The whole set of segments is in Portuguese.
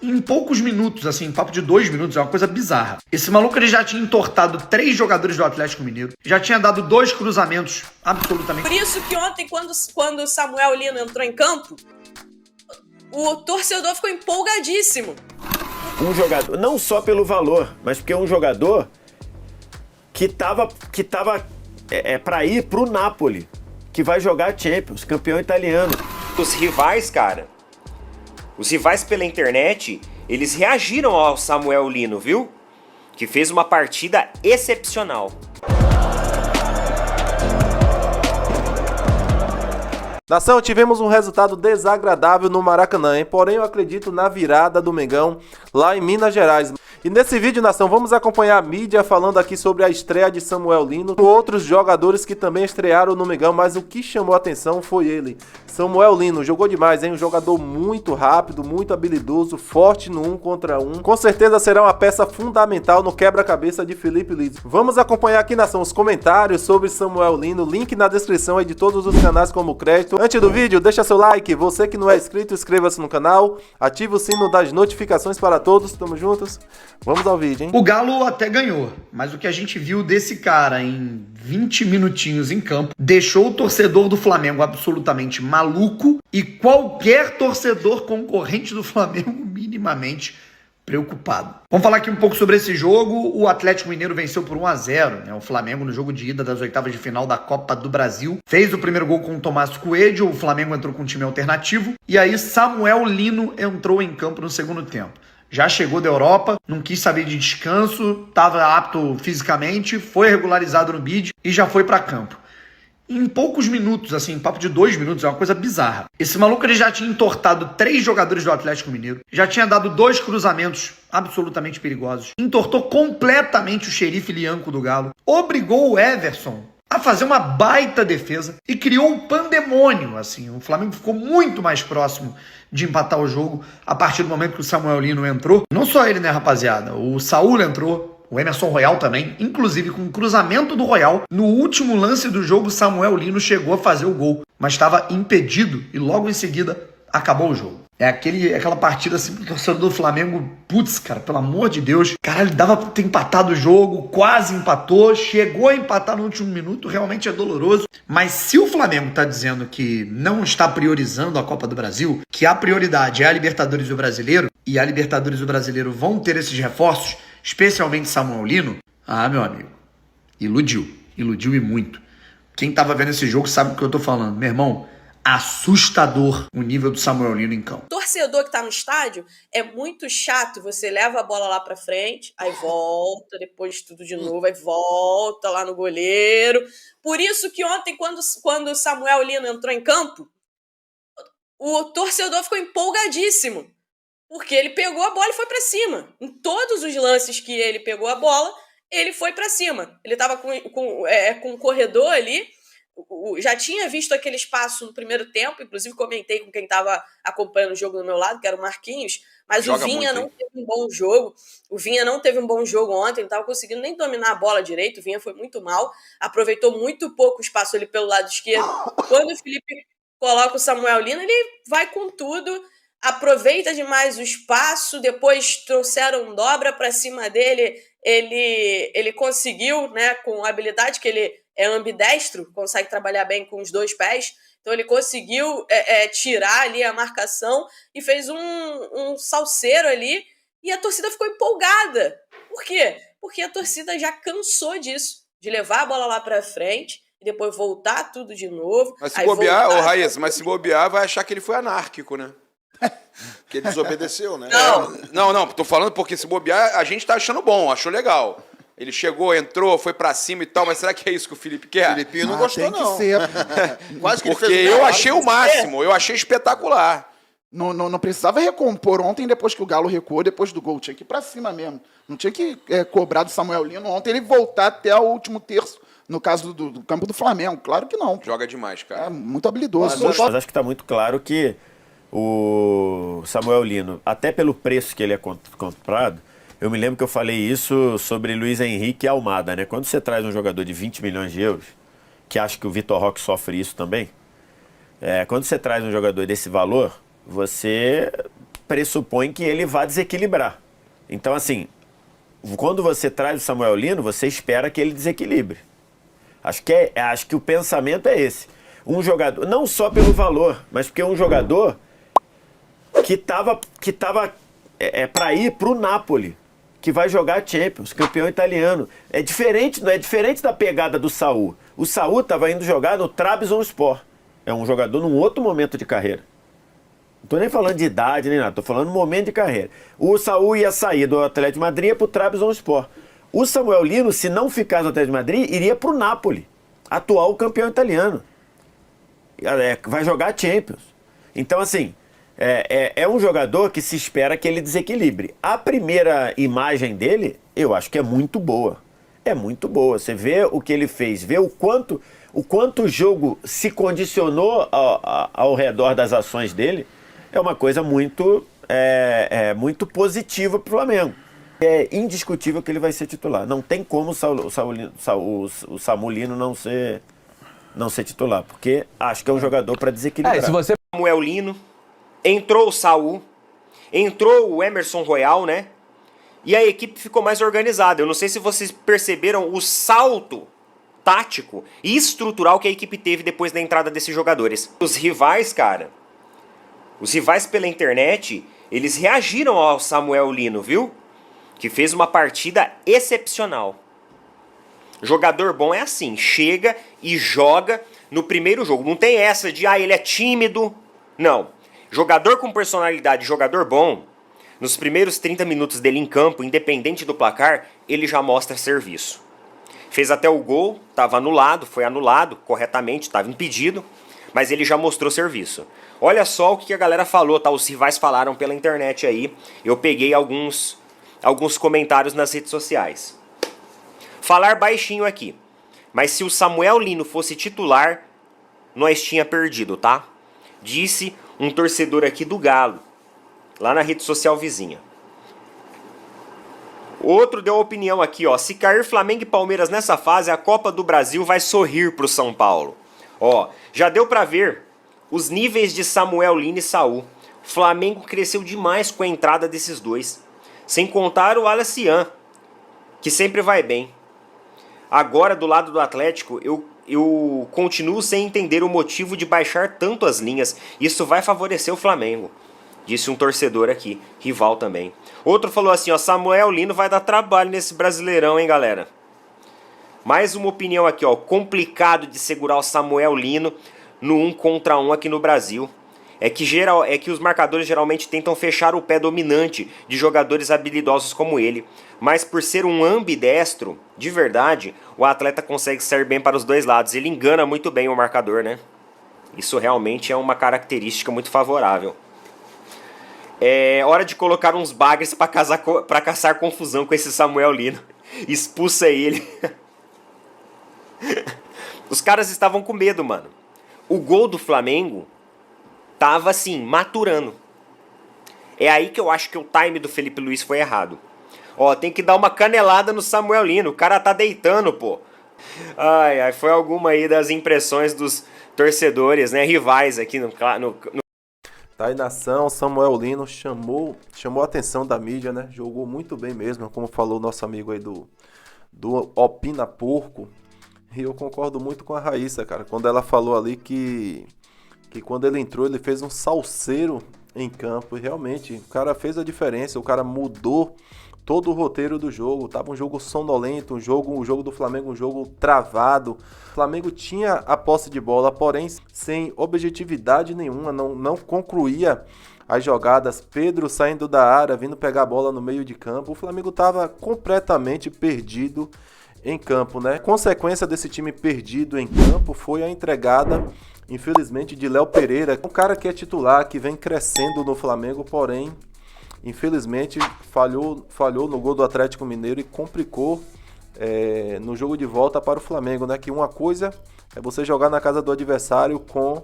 em poucos minutos, assim, papo de 2 minutos, é uma coisa bizarra. Esse maluco ele já tinha entortado 3 jogadores do Atlético Mineiro, já tinha dado 2 cruzamentos absolutamente... Por isso que ontem, quando o Samuel Lino entrou em campo, o torcedor ficou empolgadíssimo. Um jogador, não só pelo valor, mas porque é um jogador que tava para ir pro Napoli, que vai jogar Champions, campeão italiano. Os rivais, cara, os rivais pela internet, eles reagiram ao Samuel Lino, viu? Que fez uma partida excepcional. Nação, tivemos um resultado desagradável no Maracanã, hein? Porém, eu acredito na virada do Mengão lá em Minas Gerais. E nesse vídeo, Nação, vamos acompanhar a mídia falando aqui sobre a estreia de Samuel Lino e outros jogadores que também estrearam no Mengão, mas o que chamou a atenção foi ele. Samuel Lino jogou demais, hein? Um jogador muito rápido, muito habilidoso, forte no 1 contra 1. Com certeza será uma peça fundamental no quebra-cabeça de Felipe Luiz. Vamos acompanhar aqui, Nação, os comentários sobre Samuel Lino. Link na descrição aí de todos os canais como crédito. Antes do vídeo, deixa seu like. Você que não é inscrito, inscreva-se no canal. Ative o sino das notificações para todos. Tamo juntos. Vamos ao vídeo, hein? O Galo até ganhou, mas o que a gente viu desse cara em 20 minutinhos em campo deixou o torcedor do Flamengo absolutamente maluco e qualquer torcedor concorrente do Flamengo minimamente preocupado. Vamos falar aqui um pouco sobre esse jogo. O Atlético Mineiro venceu por 1-0, né? O Flamengo no jogo de ida das oitavas de final da Copa do Brasil. Fez o primeiro gol com o Tomás Coelho, o Flamengo entrou com um time alternativo. E aí Samuel Lino entrou em campo no segundo tempo. Já chegou da Europa, não quis saber de descanso, estava apto fisicamente, foi regularizado no bid e já foi para campo. Em poucos minutos, assim, papo de 2 minutos, é uma coisa bizarra. Esse maluco ele já tinha entortado 3 jogadores do Atlético Mineiro, já tinha dado 2 cruzamentos absolutamente perigosos, entortou completamente o xerife Lianco do Galo, obrigou o Everson a fazer uma baita defesa e criou um pandemônio, assim. O Flamengo ficou muito mais próximo de empatar o jogo a partir do momento que o Samuel Lino entrou. Não só ele, né, rapaziada? O Saúl entrou, o Emerson Royal também, inclusive com o cruzamento do Royal. No último lance do jogo, Samuel Lino chegou a fazer o gol, mas estava impedido e logo em seguida acabou o jogo. É aquela partida assim pro torcedor do Flamengo, putz, cara, pelo amor de Deus. Caralho, dava pra ter empatado o jogo, quase empatou, chegou a empatar no último minuto, realmente é doloroso. Mas se o Flamengo tá dizendo que não está priorizando a Copa do Brasil, que a prioridade é a Libertadores do Brasileiro, e a Libertadores do Brasileiro vão ter esses reforços, especialmente Samuel Lino, meu amigo, iludiu e muito. Quem tava vendo esse jogo sabe do que eu tô falando, meu irmão. Assustador o nível do Samuel Lino em campo. Torcedor que tá no estádio é muito chato. Você leva a bola lá pra frente, aí volta, depois tudo de novo, aí volta lá no goleiro. Por isso que ontem, quando o Samuel Lino entrou em campo, o torcedor ficou empolgadíssimo. Porque ele pegou a bola e foi pra cima. Em todos os lances que ele pegou a bola, ele foi pra cima. Ele tava com um corredor ali. Já tinha visto aquele espaço no primeiro tempo, inclusive comentei com quem estava acompanhando o jogo do meu lado, que era o Marquinhos, mas o Vinha não teve um bom jogo. O Vinha não teve um bom jogo ontem, não estava conseguindo nem dominar a bola direito, o Vinha foi muito mal, aproveitou muito pouco o espaço ali pelo lado esquerdo. Quando o Felipe coloca o Samuel Lino, ele vai com tudo, aproveita demais o espaço, depois trouxeram dobra para cima dele, ele conseguiu, né, com a habilidade que ele é ambidestro, consegue trabalhar bem com os 2 pés, então ele conseguiu tirar ali a marcação e fez um salseiro ali e a torcida ficou empolgada. Por quê? Porque a torcida já cansou disso, de levar a bola lá pra frente e depois voltar tudo de novo. Mas se bobear, mas se bobear, vai achar que ele foi anárquico, né? Que ele desobedeceu, né? Não, tô falando porque se bobear, a gente tá achando bom, achou legal. Ele chegou, entrou, foi pra cima e tal, mas será que é isso que o Felipe quer? O Felipe não gostou, tem que não. ser. Quase que porque ele fez eu achei o máximo, eu achei espetacular. Não precisava recompor ontem, depois que o Galo recuou, depois do gol. Tinha que ir pra cima mesmo. Não tinha que cobrar do Samuel Lino ontem ele voltar até o último terço, no caso do campo do Flamengo. Claro que não. Joga demais, cara. É muito habilidoso. Mas acho que tá muito claro que o Samuel Lino, até pelo preço que ele é comprado, eu me lembro que eu falei isso sobre Luiz Henrique e Almada, né? Quando você traz um jogador de 20 milhões de euros, que acho que o Vitor Roque sofre isso também, quando você traz um jogador desse valor, você pressupõe que ele vá desequilibrar. Então, assim, quando você traz o Samuel Lino, você espera que ele desequilibre. Acho que o pensamento é esse. Um jogador, não só pelo valor, mas porque é um jogador que tava para ir pro Napoli, que vai jogar Champions, campeão italiano. É diferente, não é diferente da pegada do Saúl. O Saúl estava indo jogar no Trabzonspor. É um jogador num outro momento de carreira. Não tô nem falando de idade nem nada, tô falando momento de carreira. O Saúl ia sair do Atlético de Madrid para o Trabzonspor. O Samuel Lino, se não ficar no Atlético de Madrid, iria para o Napoli, atual campeão italiano. Vai jogar Champions. Então, assim, é um jogador que se espera que ele desequilibre. A primeira imagem dele, eu acho que é muito boa. É muito boa. Você vê o que ele fez, vê o quanto o jogo se condicionou ao redor das ações dele, é uma coisa muito positiva para o Flamengo. É indiscutível que ele vai ser titular. Não tem como o Samuel Lino não ser titular, porque acho que é um jogador para desequilibrar. Se você Samuel Lino, entrou o Saúl, entrou o Emerson Royal, né? E a equipe ficou mais organizada. Eu não sei se vocês perceberam o salto tático e estrutural que a equipe teve depois da entrada desses jogadores. Os rivais, cara, pela internet, eles reagiram ao Samuel Lino, viu? Que fez uma partida excepcional. Jogador bom é assim, chega e joga no primeiro jogo. Não tem essa de, ele é tímido. Não. Jogador com personalidade, jogador bom, nos primeiros 30 minutos dele em campo, independente do placar, ele já mostra serviço. Fez até o gol, foi anulado corretamente, estava impedido, mas ele já mostrou serviço. Olha só o que a galera falou, tá? Os rivais falaram pela internet aí. Eu peguei alguns comentários nas redes sociais. Falar baixinho aqui, mas se o Samuel Lino fosse titular, nós tinha perdido, tá? Disse um torcedor aqui do Galo, lá na rede social vizinha. Outro deu opinião aqui, ó. Se cair Flamengo e Palmeiras nessa fase, a Copa do Brasil vai sorrir pro São Paulo. Ó, já deu pra ver os níveis de Samuel Lino e Saúl. Flamengo cresceu demais com a entrada desses dois. Sem contar o Alacian, que sempre vai bem. Agora, do lado do Atlético, eu continuo sem entender o motivo de baixar tanto as linhas. Isso vai favorecer o Flamengo, disse um torcedor aqui, rival também. Outro falou assim, ó, Samuel Lino vai dar trabalho nesse Brasileirão, hein, galera? Mais uma opinião aqui, ó, complicado de segurar o Samuel Lino no 1 contra 1 aqui no Brasil. É que os marcadores geralmente tentam fechar o pé dominante de jogadores habilidosos como ele. Mas por ser um ambidestro, de verdade, o atleta consegue sair bem para os dois lados. Ele engana muito bem o marcador, né? Isso realmente é uma característica muito favorável. É hora de colocar uns bagres para caçar confusão com esse Samuel Lino. Expulsa ele. Os caras estavam com medo, mano. O gol do Flamengo tava assim, maturando. É aí que eu acho que o time do Felipe Luiz foi errado. Ó, tem que dar uma canelada no Samuel Lino. O cara tá deitando, pô. Ai, foi alguma aí das impressões dos torcedores, né? Rivais aqui no... Tá aí na ação, Samuel Lino chamou a atenção da mídia, né? Jogou muito bem mesmo, como falou o nosso amigo aí do Opina Porco. E eu concordo muito com a Raíssa, cara. Quando ela falou ali que quando ele entrou, ele fez um salseiro em campo. E realmente, o cara fez a diferença. O cara mudou todo o roteiro do jogo. Tava um jogo sonolento, o jogo do Flamengo, um jogo travado. O Flamengo tinha a posse de bola, porém sem objetividade nenhuma, não concluía as jogadas. Pedro saindo da área, vindo pegar a bola no meio de campo. O Flamengo estava completamente perdido em campo, né? Consequência desse time perdido em campo foi a entregada, infelizmente, de Léo Pereira, um cara que é titular, que vem crescendo no Flamengo, porém, infelizmente, falhou no gol do Atlético Mineiro e complicou no jogo de volta para o Flamengo, né? Que uma coisa é você jogar na casa do adversário com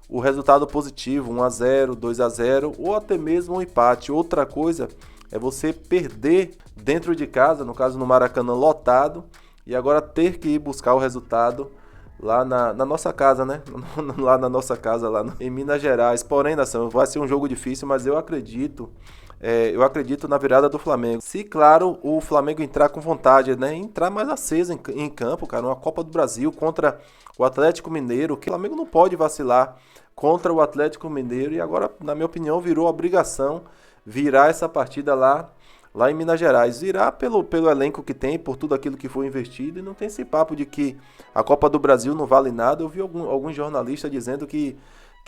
o resultado positivo, 1-0, 2-0 ou até mesmo um empate. Outra coisa é você perder dentro de casa, no caso no Maracanã lotado, e agora ter que ir buscar o resultado lá na nossa casa, né? Lá na nossa casa, em Minas Gerais. Porém, nação, vai ser um jogo difícil, mas eu acredito na virada do Flamengo. Se, claro, o Flamengo entrar com vontade, né? Entrar mais aceso em campo, cara. Uma Copa do Brasil contra o Atlético Mineiro, que o Flamengo não pode vacilar contra o Atlético Mineiro. E agora, na minha opinião, virou obrigação virar essa partida lá em Minas Gerais. Virar pelo elenco que tem, por tudo aquilo que foi investido. E não tem esse papo de que a Copa do Brasil não vale nada. Eu vi alguns jornalistas dizendo que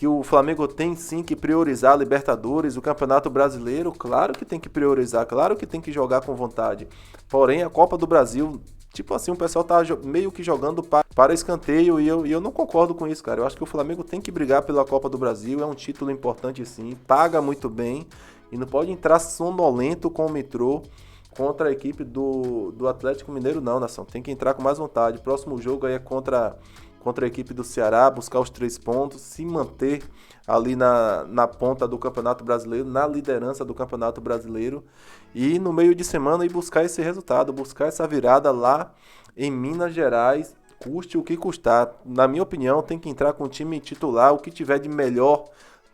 o Flamengo tem sim que priorizar a Libertadores, o Campeonato Brasileiro. Claro que tem que priorizar, claro que tem que jogar com vontade. Porém, a Copa do Brasil, tipo assim, o pessoal tá meio que jogando para escanteio e eu não concordo com isso, cara. Eu acho que o Flamengo tem que brigar pela Copa do Brasil, é um título importante sim, paga muito bem e não pode entrar sonolento com o metrô contra a equipe do Atlético Mineiro não, nação. Tem que entrar com mais vontade. Próximo jogo aí é contra a equipe do Ceará, buscar os 3 pontos, se manter ali na ponta do Campeonato Brasileiro, na liderança do Campeonato Brasileiro e no meio de semana ir buscar esse resultado, buscar essa virada lá em Minas Gerais, custe o que custar. Na minha opinião, tem que entrar com o time titular, o que tiver de melhor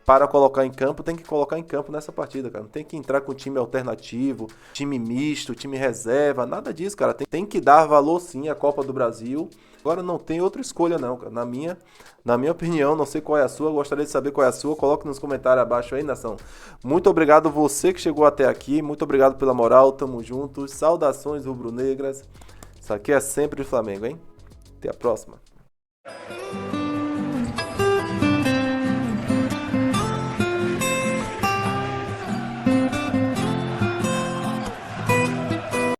para colocar em campo, tem que colocar em campo nessa partida, cara. Não tem que entrar com time alternativo, time misto, time reserva, nada disso, cara. Tem que dar valor sim à Copa do Brasil. Agora não tem outra escolha não, cara. Na minha opinião, não sei qual é a sua, gostaria de saber qual é a sua. Coloque nos comentários abaixo aí, nação. Muito obrigado você que chegou até aqui, muito obrigado pela moral, tamo juntos. Saudações rubro-negras. Isso aqui é sempre o Flamengo, hein? Até a próxima.